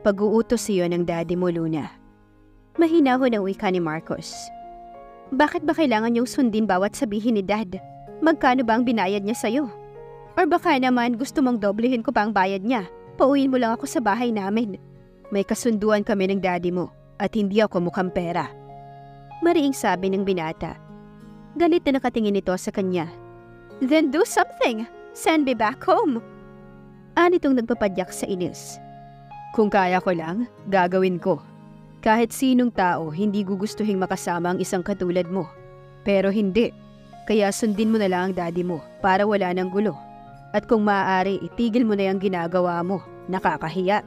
Pag-uutos siyo ng daddy mo, Luna. Mahinahon ang wika ni Marcos. Bakit ba kailangan niyong sundin bawat sabihin ni Dad? Magkano ba ang binayad niya sa'yo? Or baka naman gusto mong doblehin ko pa ang bayad niya? Pauwiin mo lang ako sa bahay namin. May kasunduan kami ng daddy mo at hindi ako mukhang pera. Mariing sabi ng binata. Galit na nakatingin ito sa kanya. Then do something. Send me back home. Anitong nagpapadyak sa inis. Kung kaya ko lang, gagawin ko. Kahit sinong tao, hindi gugustuhin makasama ang isang katulad mo. Pero hindi. Kaya sundin mo na lang ang daddy mo para wala ng gulo. At kung maaari, itigil mo na yung ginagawa mo. Nakakahiya.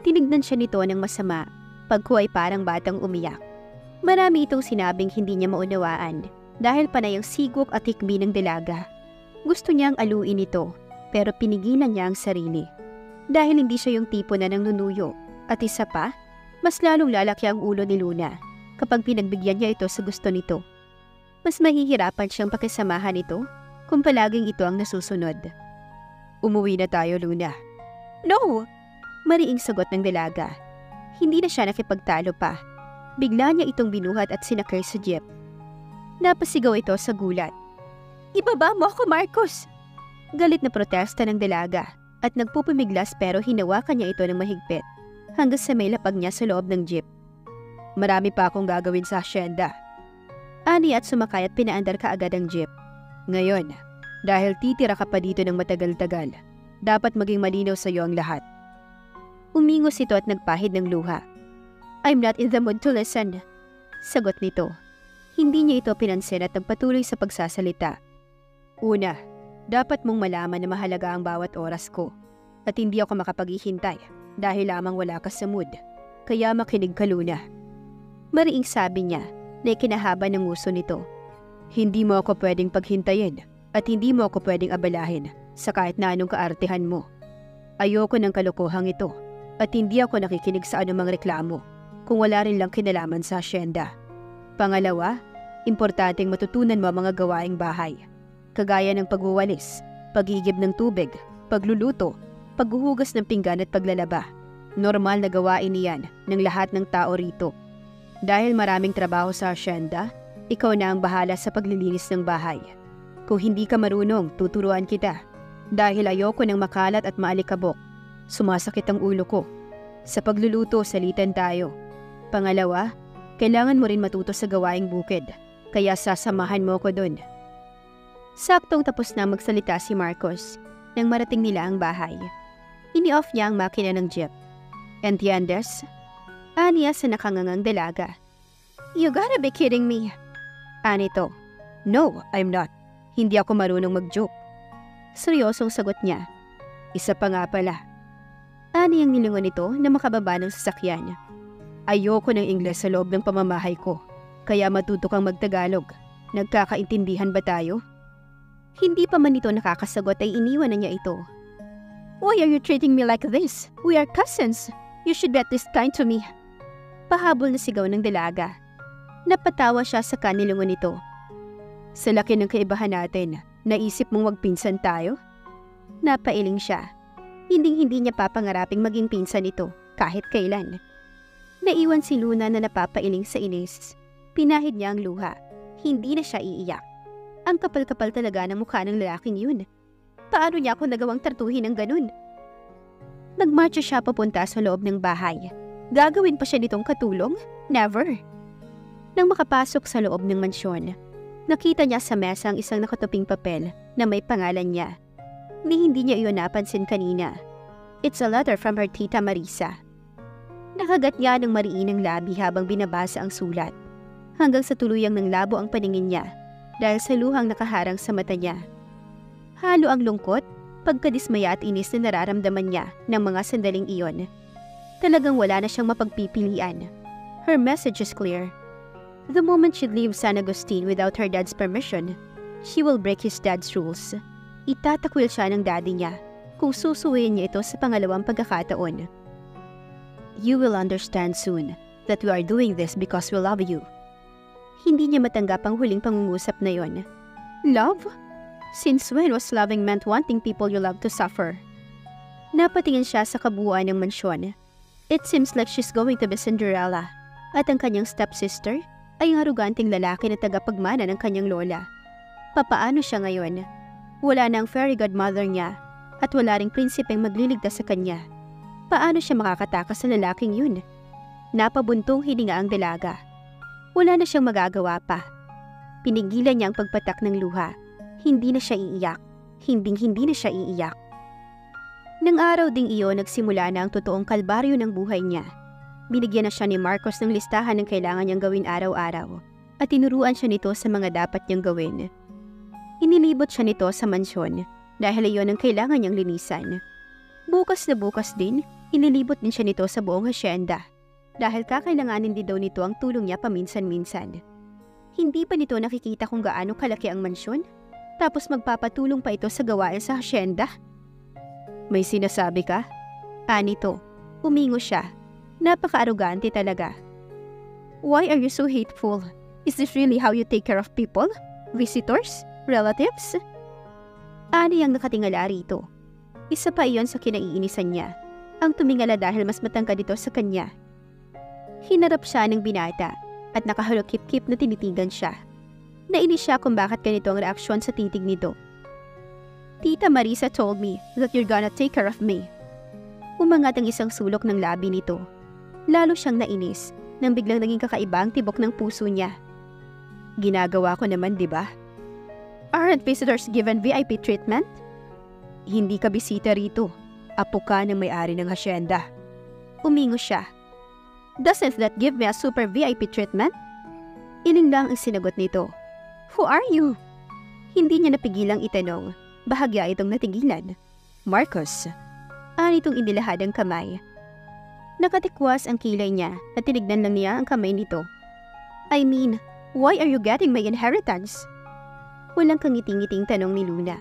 Tinignan siya nito ng masama. Pagko ay parang batang umiyak. Marami itong sinabing hindi niya maunawaan dahil panay ang sigok at hikbi ng dalaga. Gusto niyang aluin ito pero pinigilan niya ang sarili. Dahil hindi siya yung tipo na nangnunuyo. At isa pa, mas lalong lalaki ang ulo ni Luna kapag pinagbigyan niya ito sa gusto nito. Mas mahihirapan siyang pakisamahan ito kung palaging ito ang nasusunod. Umuwi na tayo, Luna. No! Mariing sagot ng dalaga. Hindi na siya nakipagtalo pa. Bigla niya itong binuhat at sinakay sa jeep. Napasigaw ito sa gulat. Ibaba mo ako, Marcos! Galit na protesta ng dalaga at nagpupumiglas pero hinawakan niya ito ng mahigpit hanggang sa may lapag niya sa loob ng jeep. Marami pa akong gagawin sa asyenda. Ani at sumakay at pinaandar ka agad ang jeep. Ngayon, dahil titira ka pa dito ng matagal-tagal, dapat maging malinaw sa iyo ang lahat. Umingos ito at nagpahid ng luha. I'm not in the mood to listen. Sagot nito. Hindi niya ito pinansin at nagpatuloy sa pagsasalita. Una, dapat mong malaman na mahalaga ang bawat oras ko at hindi ako makapaghihintay dahil lamang wala ka sa mood. Kaya makinig ka, Luna. Mariing sabi niya na ikinahaba ng uso nito. Hindi mo ako pwedeng paghintayin at hindi mo ako pwedeng abalahin sa kahit na anong kaartehan mo. Ayoko ng kalokohang ito at hindi ako nakikinig sa anumang reklamo kung wala rin lang kinalaman sa asyenda. Pangalawa, importanteng matutunan mo ang mga gawaing bahay. Kagaya ng pagwawalis, pagigib ng tubig, pagluluto, paghuhugas ng pinggan at paglalaba. Normal na gawain niyan ng lahat ng tao rito. Dahil maraming trabaho sa asyenda, ikaw na ang bahala sa paglilinis ng bahay. Kung hindi ka marunong, tuturuan kita. Dahil ayoko ng makalat at maalikabok. Sumasakit ang ulo ko. Sa pagluluto, salitan tayo. Pangalawa, kailangan mo rin matuto sa gawaing bukid. Kaya sasamahan mo ko dun. Saktong tapos na magsalita si Marcos nang marating nila ang bahay. Ini-off niya ang makina ng jeep. Entiendes? Aniya sa nakangangang dalaga. You gotta be kidding me. Anito. No, I'm not. Hindi ako marunong mag-joke. Seryosong sagot niya. Isa pa nga pala. Aniyang nilingon nito na makababa ng sasakyan. Ayoko ng Ingles sa loob ng pamamahay ko. Kaya matuto kang magtagalog. Nagkakaintindihan ba tayo? Hindi pa man ito nakakasagot ay iniwan na niya ito. Why are you treating me like this? We are cousins. You should be at least kind to me. Pahabol na sigaw ng dalaga. Napatawa siya sa kanilungan nito. Sa laki ng kaibahan natin, naisip mong magpinsan tayo? Napailing siya. Hindi niya papangaraping maging pinsan ito kahit kailan. Naiwan si Luna na napapailing sa inis. Pinahid niya ang luha. Hindi na siya iiyak. Ang kapal-kapal talaga ng mukha ng lalaking yun. Paano niya ako nagawang tartuhin ng ganun? Nagmarcha siya papunta sa loob ng bahay. Gagawin pa siya nitong katulong? Never. Nang makapasok sa loob ng mansyon, nakita niya sa mesa ang isang nakatuping papel na may pangalan niya. Hindi niya iyon napansin kanina. It's a letter from her tita Marisa. Nakagat niya ng mariinang labi habang binabasa ang sulat. Hanggang sa tuluyang ng labo ang paningin niya dahil sa luhang nakaharang sa mata niya. Halo ang lungkot, pagkadismaya at inis na nararamdaman niya ng mga sandaling iyon. Talagang wala na siyang mapagpipilian. Her message is clear. The moment she leaves San Agustin without her dad's permission, she will break his dad's rules. Itatakwil siya ng daddy niya kung susuwiin niya ito sa pangalawang pagkakataon. You will understand soon that we are doing this because we love you. Hindi niya matanggap ang huling pangungusap na yon. Love? Since when was loving meant wanting people you love to suffer? Napatingin siya sa kabuuan ng mansyon It seems like she's going to be Cinderella. At ang kanyang stepsister ay ang aruganteng lalaki na tagapagmana ng kanyang lola. Papaano siya ngayon? Wala na ang fairy godmother niya at wala ring prinsipeng magliligtas sa kanya. Paano siya makakatakas sa lalaking yun? Napabuntong hininga ang dalaga. Wala na siyang magagawa pa. Pinigilan niya ang pagpatak ng luha. Hindi na siya iiyak. Hindi na siya iiyak. Nang araw ding iyon, nagsimula na ang totoong kalbaryo ng buhay niya. Binigyan na siya ni Marcos ng listahan ng kailangan niyang gawin araw-araw at tinuruan siya nito sa mga dapat niyang gawin. Inilibot siya nito sa mansyon dahil iyon ang kailangan niyang linisan. Bukas na bukas din, inilibot din siya nito sa buong hasyenda dahil kakailanganin din daw nito ang tulong niya paminsan-minsan. Hindi pa nito nakikita kung gaano kalaki ang mansyon, tapos magpapatulong pa ito sa gawain sa hasyenda. May sinasabi ka? Nito, umingo siya. Napaka-arugante talaga. Why are you so hateful? Is this really how you take care of people? Visitors? Relatives? Ani ang nakatingala rito. Isa pa iyon sa kinaiinisan niya. Ang tumingala dahil mas matangkad ito sa kanya. Hinarap siya ng binata at nakahalokip-kip na tinitigan siya. Nainis siya kung bakit ganito ang reaksyon sa titig nito. Tita Marisa told me that you're gonna take care of me. Umangat ang isang sulok ng labi nito. Lalo siyang nainis nang biglang naging kakaiba ang tibok ng puso niya. Ginagawa ko naman, di ba? Aren't visitors given VIP treatment? Hindi ka bisita rito. Apo ka ng may-ari ng hasyenda. Umingo siya. Doesn't that give me a super VIP treatment? Iling lang ang sinagot nito. Who are you? Hindi niya napigilang itanong. Bahagya itong natigilan. Marcos. Nitong inilahad ang kamay. Nakatikwas ang kilay niya at tinignan lang niya ang kamay nito. I mean, why are you getting my inheritance? Walang kangiting-ngiting tanong ni Luna.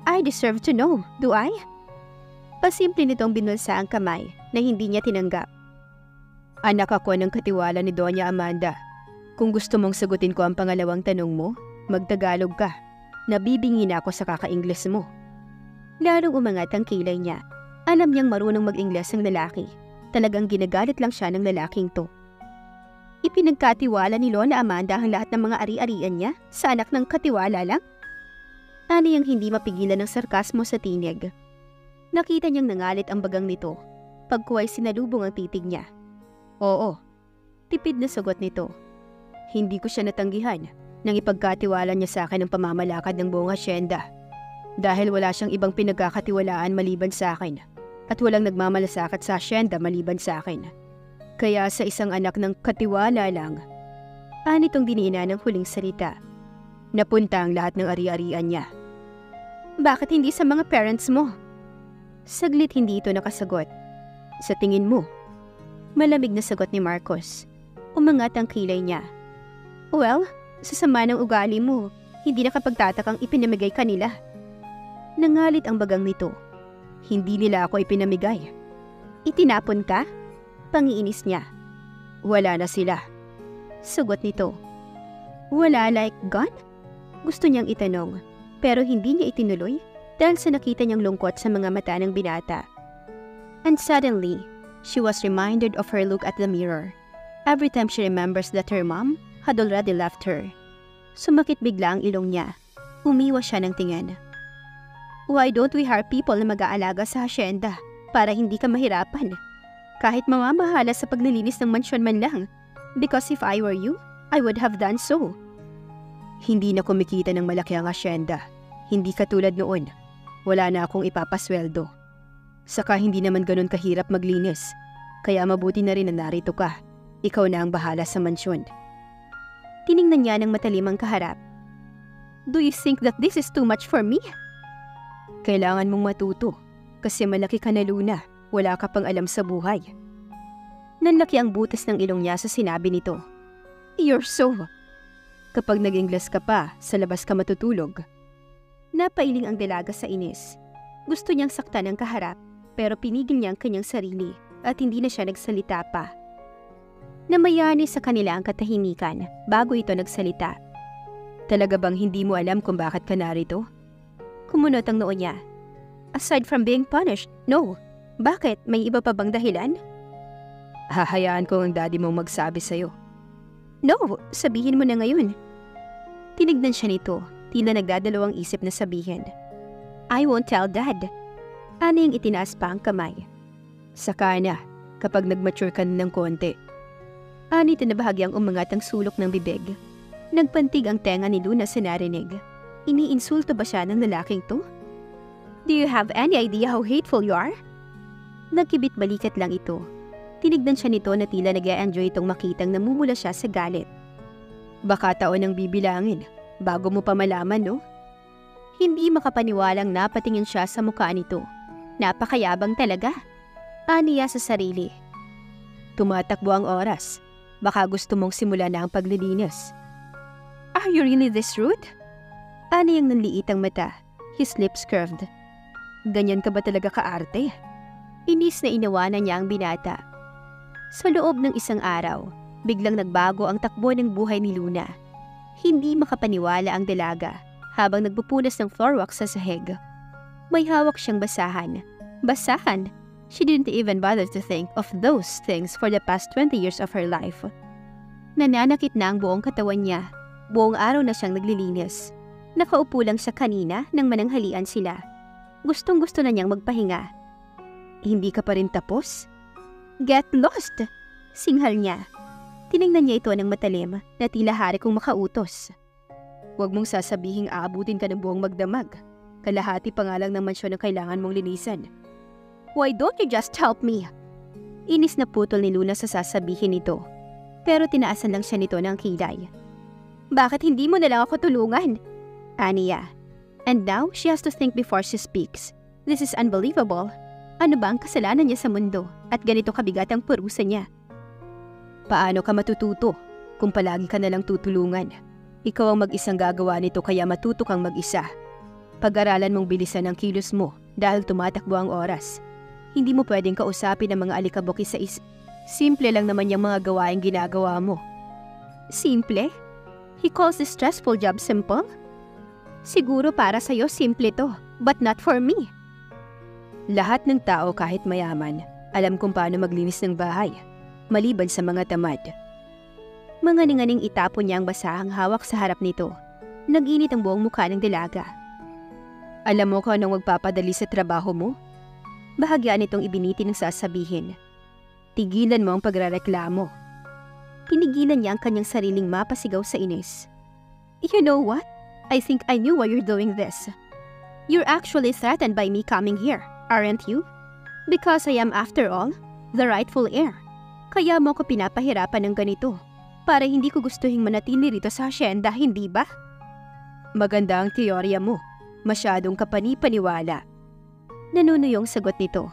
I deserve to know, do I? Pasimple nitong binulsa ang kamay na hindi niya tinanggap. Anak ako ng katiwala ni Doña Amanda. Kung gusto mong sagutin ko ang pangalawang tanong mo, magtagalog ka. Nabibingin ako sa kaka-Ingles mo. Lalong umangat ang kilay niya. Alam niyang marunong mag-Ingles ang lalaki. Talagang ginagalit lang siya ng lalaking to. Ipinagkatiwala ni Lola Amanda ang lahat ng mga ari-arian niya sa anak ng katiwala lang? Aniyang hindi mapigilan ng sarkasmo sa tinig. Nakita niyang nangalit ang bagang nito. Pagkuway sinalubong ang titig niya. Oo, tipid na sagot nito. Hindi ko siya natanggihan nang ipagkatiwala niya sa akin ang pamamalakad ng buong hasyenda. Dahil wala siyang ibang pinagkakatiwalaan maliban sa akin. At walang nagmamalasakit sa hasyenda maliban sa akin. Kaya sa isang anak ng katiwala lang, anitong dinina ng huling salita. Napunta ang lahat ng ari-arian niya. Bakit hindi sa mga parents mo? Saglit hindi ito nakasagot. Sa tingin mo? Malamig na sagot ni Marcos. Umangat ang kilay niya. Well, sa sama ng ugali mo, hindi nakapagtatakang ipinamigay kanila. Nangalit ang bagang nito. Hindi nila ako ipinamigay. Itinapon ka? Pangiinis niya. Wala na sila. Sugot nito. Wala like gone? Gusto niyang itanong, pero hindi niya itinuloy dahil sa nakita niyang lungkot sa mga mata ng binata. And suddenly, she was reminded of her look at the mirror. Every time she remembers that her mom had already left her. Sumakit bigla ang ilong niya. Umiwas siya ng tingin. Why don't we hire people na mag-aalaga sa hasyenda para hindi ka mahirapan? Kahit mamamahala sa paglilinis ng mansyon man lang. Because if I were you, I would have done so. Hindi na kumikita ng malaki ang hasyenda. Hindi katulad noon. Wala na akong ipapasweldo. Saka hindi naman ganun kahirap maglinis. Kaya mabuti na rin na narito ka. Ikaw na ang bahala sa mansyon. Tiningnan niya ng matalimang kaharap. Do you think that this is too much for me? Kailangan mong matuto. Kasi malaki ka na, Luna. Wala ka pang alam sa buhay. Nanlaki ang butas ng ilong niya sa sinabi nito. You're so... Kapag nag-Ingles ka pa, sa labas ka matutulog. Napailing ang dalaga sa inis. Gusto niyang saktan ang kaharap, pero pinigil niya ang kanyang sarili at hindi na siya nagsalita pa. Namayani sa kanila ang katahimikan bago ito nagsalita. Talaga bang hindi mo alam kung bakit ka narito? Kumunot ang noo niya. Aside from being punished, no. Bakit? May iba pa bang dahilan? Hahayaan ko ang daddy mong magsabi sa'yo. No, sabihin mo na ngayon. Tinignan siya nito, tila nagdadalawang isip na sabihin. I won't tell Dad. Aning itinaas pa ang kamay. Saka na, kapag nag-mature ka na ng konti. Anito na bahagyang umangat ang sulok ng bibig. Nagpantig ang tenga ni Luna sa narinig. Iniinsulto ba siya ng lalaking to? Do you have any idea how hateful you are? Nagkibit balikat lang ito. Tinignan siya nito na tila nag-e-enjoy itong makitang namumula siya sa galit. Baka taon ang bibilangin, bago mo pa malaman, no? Hindi makapaniwalang napatingin siya sa mukha nito. Napakayabang talaga. Aniya sa sarili. Tumatakbo ang oras. Baka gusto mong simula na ang paglilinis. Are you really this rude? Aniyang nanliit ang mata. His lips curved. Ganyan ka ba talaga kaarte? Inis na inawanan niya ang binata. Sa loob ng isang araw, biglang nagbago ang takbo ng buhay ni Luna. Hindi makapaniwala ang dalaga habang nagpupunas ng floor wax sa sahig. May hawak siyang basahan. Basahan! She didn't even bother to think of those things for the past 20 years of her life. Nananakit na ang buong katawan niya. Buong araw na siyang naglilinis. Nakaupo lang siya kanina nang mananghalian sila. Gustong-gusto na niyang magpahinga. Hindi ka pa rin tapos? Get lost! Singhal niya. Tiningnan niya ito ng matalim na tila hari kong makautos. Huwag mong sasabihing aabutin ka ng buong magdamag. Kalahati pa nga lang ng mansyon ang kailangan mong linisan. Why don't you just help me? Inis na putol ni Luna sa sasabihin nito. Pero tinaasan lang siya nito ng kilay. Bakit hindi mo na lang ako tulungan? Aniya. And now, she has to think before she speaks. This is unbelievable. Ano ba ang kasalanan niya sa mundo at ganito kabigat ang parusa niya? Paano ka matututo kung palagi ka nalang tutulungan? Ikaw ang mag-isang gagawa nito kaya matuto kang mag-isa. Pag-aralan mong bilisan ang kilos mo dahil tumatakbo ang oras. Hindi mo pwedeng kausapin ang mga alikabok sa isip. Simple lang naman yung mga gawaing ginagawa mo. Simple? He calls this stressful job simple? Siguro para sa'yo simple to, but not for me. Lahat ng tao kahit mayaman, alam kung paano maglinis ng bahay, maliban sa mga tamad. Manganing-aning itapon niya ang basahang hawak sa harap nito. Nag-init ang buong mukha ng dalaga. Alam mo kung anong magpapadali sa trabaho mo? Bahagya nitong ibiniti ng sasabihin. Tigilan mo ang pagrareklamo. Pinigilan niya ang kanyang sariling mapasigaw sa inis. You know what? I think I knew why you're doing this. You're actually threatened by me coming here, aren't you? Because I am, after all, the rightful heir. Kaya mo ko pinapahirapan ng ganito para hindi ko gustuhin manatili rito sa hacienda, hindi ba? Maganda ang teorya mo. Masyadong kapani-paniwala. Nanunuyong sagot nito.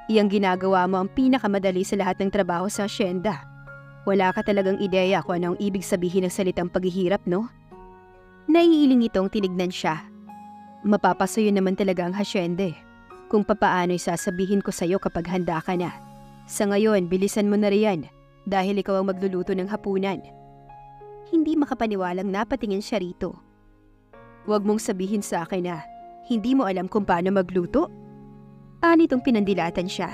Iyang ginagawa mo ang pinakamadali sa lahat ng trabaho sa hacienda. Wala ka talagang ideya kung ano ang ibig sabihin ng salitang paghihirap, no? Naiiling itong tinignan siya. Mapapasayo naman talaga ang hacienda. Kung papaano'y sasabihin ko sa'yo kapag handa ka na. Sa ngayon, bilisan mo na riyan dahil ikaw ang magluluto ng hapunan. Hindi makapaniwalang napatingin siya rito. Huwag mong sabihin sa akin na hindi mo alam kung paano magluto. Anitong pinandilatan siya.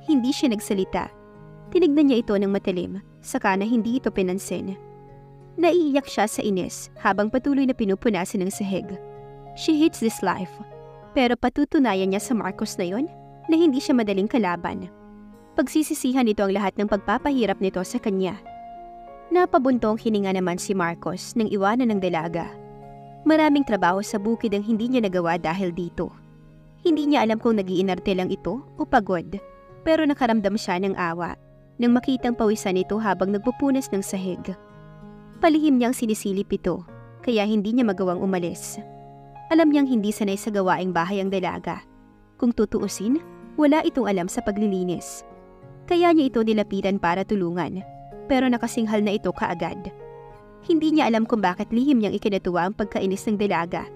Hindi siya nagsalita. Tinignan niya ito ng matalim, saka na hindi ito pinansin. Naiiyak siya sa inis habang patuloy na pinupunasan ng sahig. She hates this life. Pero patutunayan niya sa Marcos na yon na hindi siya madaling kalaban. Pagsisisihan nito ang lahat ng pagpapahirap nito sa kanya. Napabuntong hininga naman si Marcos nang iwanan ng dalaga. Maraming trabaho sa bukid ang hindi niya nagawa dahil dito. Hindi niya alam kung nag-iinarte lang ito o pagod, pero nakaramdam siya ng awa nang makitang pawisan ito habang nagpupunas ng sahig. Palihim niyang sinisilip ito, kaya hindi niya magawang umalis. Alam niyang hindi sanay sa gawaing bahay ang dalaga. Kung tutuusin, wala itong alam sa paglilinis. Kaya niya ito nilapitan para tulungan, pero nakasinghal na ito kaagad. Hindi niya alam kung bakit lihim niyang ikinatuwa ang pagkainis ng dalaga.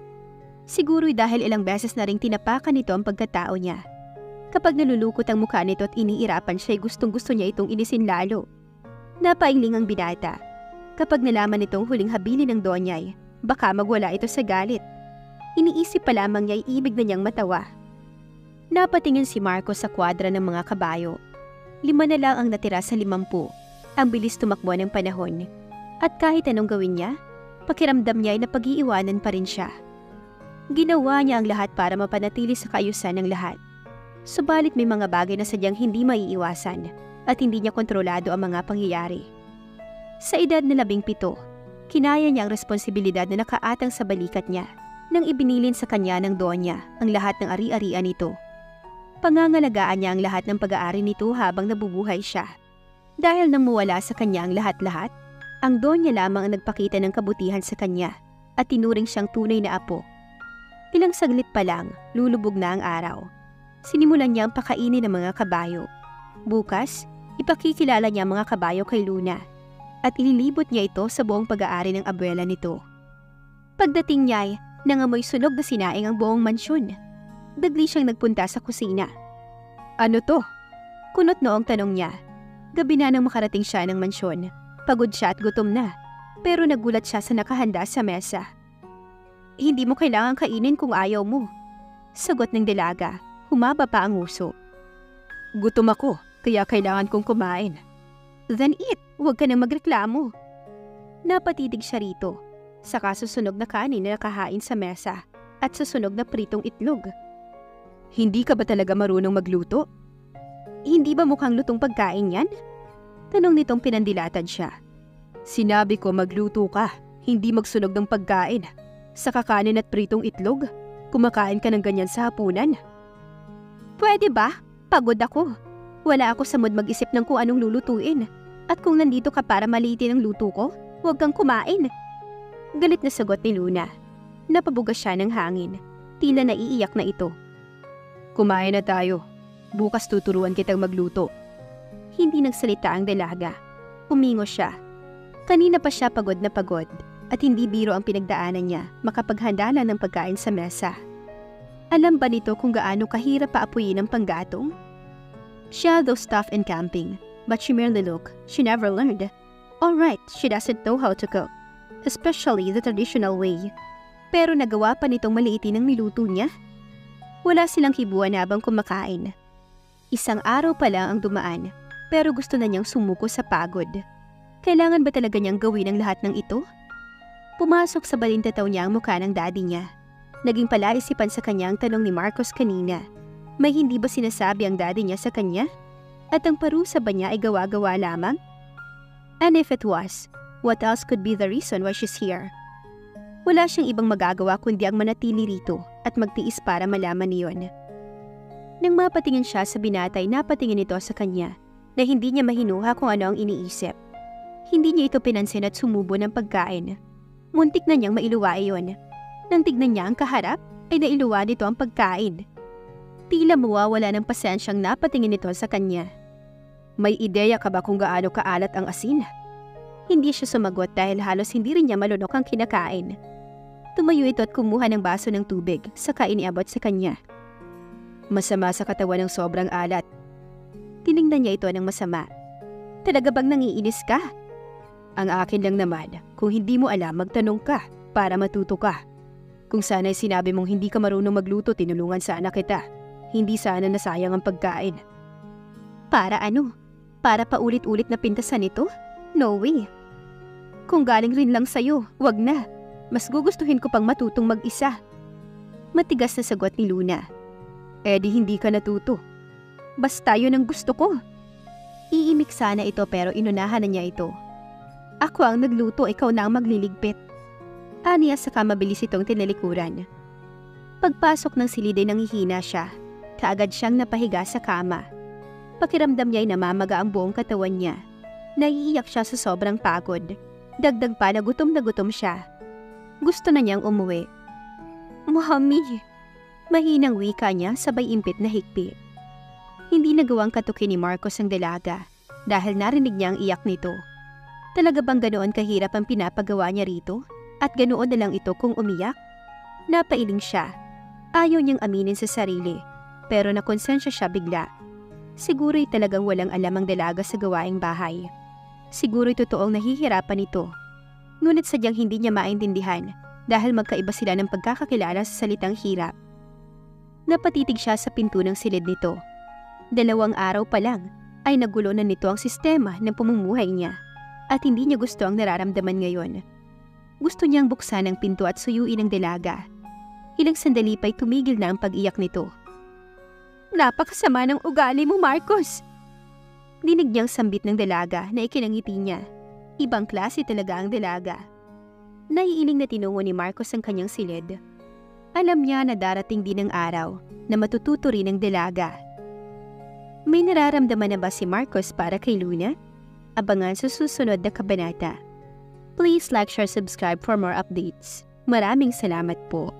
Siguro'y dahil ilang beses na ring tinapakan nito ang pagkatao niya. Kapag nalulukot ang mukha nito at iniirapan siya'y gustong-gusto niya itong inisin lalo. Napaingling ang binata. Kapag nalaman nitong huling habilin ng donyay, baka magwala ito sa galit. Iniisip pa lamang niya'y ibig na niyang matawa. Napatingin si Marcos sa kwadra ng mga kabayo. 5 na lang ang natira sa 50. Ang bilis tumakbo ng panahon. At kahit anong gawin niya, pakiramdam niya ay napag-iiwanan pa rin siya. Ginawa niya ang lahat para mapanatili sa kaayusan ng lahat. Subalit may mga bagay na sadyang hindi maiiwasan at hindi niya kontrolado ang mga pangyayari. Sa edad na 17, kinaya niya ang responsibilidad na nakaatang sa balikat niya nang ibinilin sa kanya ng donya ang lahat ng ari-arian nito. Pangangalagaan niya ang lahat ng pag-aari nito habang nabubuhay siya. Dahil nang mawala sa kanya ang lahat-lahat, ang donya lamang ang nagpakita ng kabutihan sa kanya at tinuring siyang tunay na apo. Ilang saglit pa lang, lulubog na ang araw. Sinimulan niya ang pakainin ng mga kabayo. Bukas, ipakikilala niya ang mga kabayo kay Luna at ililibot niya ito sa buong pag-aari ng abuela nito. Pagdating niya ay nangamoy sunog na sinaing ang buong mansyon. Dagli siyang nagpunta sa kusina. "Ano to?" Kunot noong tanong niya. Gabi na nang makarating siya ng mansyon. Pagod siya at gutom na, pero nagulat siya sa nakahanda sa mesa. "Hindi mo kailangan kainin kung ayaw mo," sagot ng dalaga. Humaba pa ang nguso. "Gutom ako, kaya kailangan kong kumain." "Then eat, huwag ka nang magreklamo." Napatitig siya rito, saka susunog na kanin na nakahain sa mesa at susunog na pritong itlog. "Hindi ka ba talaga marunong magluto? Hindi ba mukhang lutong pagkain yan?" Tanong nitong pinandilatan siya. "Sinabi ko magluto ka, hindi magsunog ng pagkain. Sa kakanin at pritong itlog, kumakain ka ng ganyan sa hapunan?" "Pwede ba? Pagod ako. Wala ako sa mood mag-isip ng kung anong lulutuin. At kung nandito ka para maliitin ang luto ko, huwag kang kumain." Galit na sagot ni Luna. Napabugas siya ng hangin. Tila naiiyak na ito. "Kumain na tayo. Bukas tuturuan kitang magluto." Hindi nagsalita ang dalaga. Umingo siya. Kanina pa siya pagod na pagod at hindi biro ang pinagdaanan niya makapaghanda na ng pagkain sa mesa. Alam ba nito kung gaano kahirap paapuyin ang panggatong? Siya those tough in camping, but she merely look. She never learned. Alright, she doesn't know how to cook, especially the traditional way. Pero nagawa pa nitong maliitin ang niluto niya? Wala silang hibuan habang kumakain. Isang araw pa lang ang dumaan, pero gusto na niyang sumuko sa pagod. Kailangan ba talaga niyang gawin ang lahat ng ito? Pumasok sa balintataw niya ang mukha ng daddy niya. Naging palaisipan sa kanya ang tanong ni Marcos kanina. May hindi ba sinasabi ang daddy niya sa kanya? At ang parusa ba niya ay gawa-gawa lamang? And if it was, what else could be the reason why she's here? Wala siyang ibang magagawa kundi ang manatili rito at magtiis para malaman niyon. Nang mapatingin siya sa binatay, napatingin ito sa kanya na hindi niya mahinuha kung ano ang iniisip. Hindi niya ito pinansin at sumubo ng pagkain. Muntik na niyang mailuwa iyon. Nang tignan niya ang kaharap, ay nailuwa nito ang pagkain. Tila mawawala ng pasensyang napatingin ito sa kanya. "May ideya ka ba kung gaano kaalat ang asin?" Hindi siya sumagot dahil halos hindi rin niya malunok ang kinakain. Tumayo ito at kumuha ng baso ng tubig, saka iniabot sa kanya. "Masama sa katawan ng sobrang alat." Tiningnan niya ito ng masama. "Talaga bang nangiinis ka?" "Ang akin lang naman, kung hindi mo alam magtanong ka para matuto ka. Kung sana'y sinabi mong hindi ka marunong magluto, tinulungan sana kita. Hindi sana nasayang ang pagkain." "Para ano? Para paulit-ulit na pintasan ito? No way. Kung galing rin lang sa'yo, wag na. Mas gugustuhin ko pang matutong mag-isa." Matigas na sagot ni Luna. "Eh di hindi ka natuto. Basta yun ang gusto ko." Iimik sana ito pero inunahan na niya ito. "Ako ang nagluto, ikaw na ang magliligpit." Aniya saka mabilis itong tinalikuran. Pagpasok ng silid ay nanghihina siya. Kaagad siyang napahiga sa kama. Pakiramdam niya ay namamaga ang buong katawan niya. Naiiyak siya sa sobrang pagod. Dagdag pa na gutom siya. Gusto na niyang umuwi. "Mommy!" Mahinang wika niya sabay impit na higpi. Hindi nagawang katukin ni Marcos ang dalaga dahil narinig niya ang iyak nito. Talaga bang ganoon kahirap ang pinapagawa niya rito? At ganoon na lang ito kung umiyak? Napailing siya. Ayaw niyang aminin sa sarili, pero nakonsensya siya bigla. Siguro'y talagang walang alam ang dalaga sa gawaing bahay. Siguro'y totoong nahihirapan ito. Ngunit sadyang hindi niya maintindihan dahil magkaiba sila ng pagkakakilala sa salitang hirap. Napatitig siya sa pinto ng silid nito. 2 araw pa lang, ay nagulo na nito ang sistema ng pamumuhay niya at hindi niya gusto ang nararamdaman ngayon. Gusto niyang buksan ang pinto at suyuin ang dalaga. Ilang sandali pa'y tumigil na ang pag-iyak nito. Napakasama ng ugali mo, Marcos! Dinig niyang sambit ng dalaga na ikinangiti niya. Ibang klase talaga ang dalaga. Naiiling na tinungo ni Marcos ang kanyang silid. Alam niya na darating din ang araw na matututo rin ang dalaga. May nararamdaman na ba si Marcos para kay Luna? Abangan sa susunod na kabanata. Please like, share, subscribe for more updates. Maraming salamat po.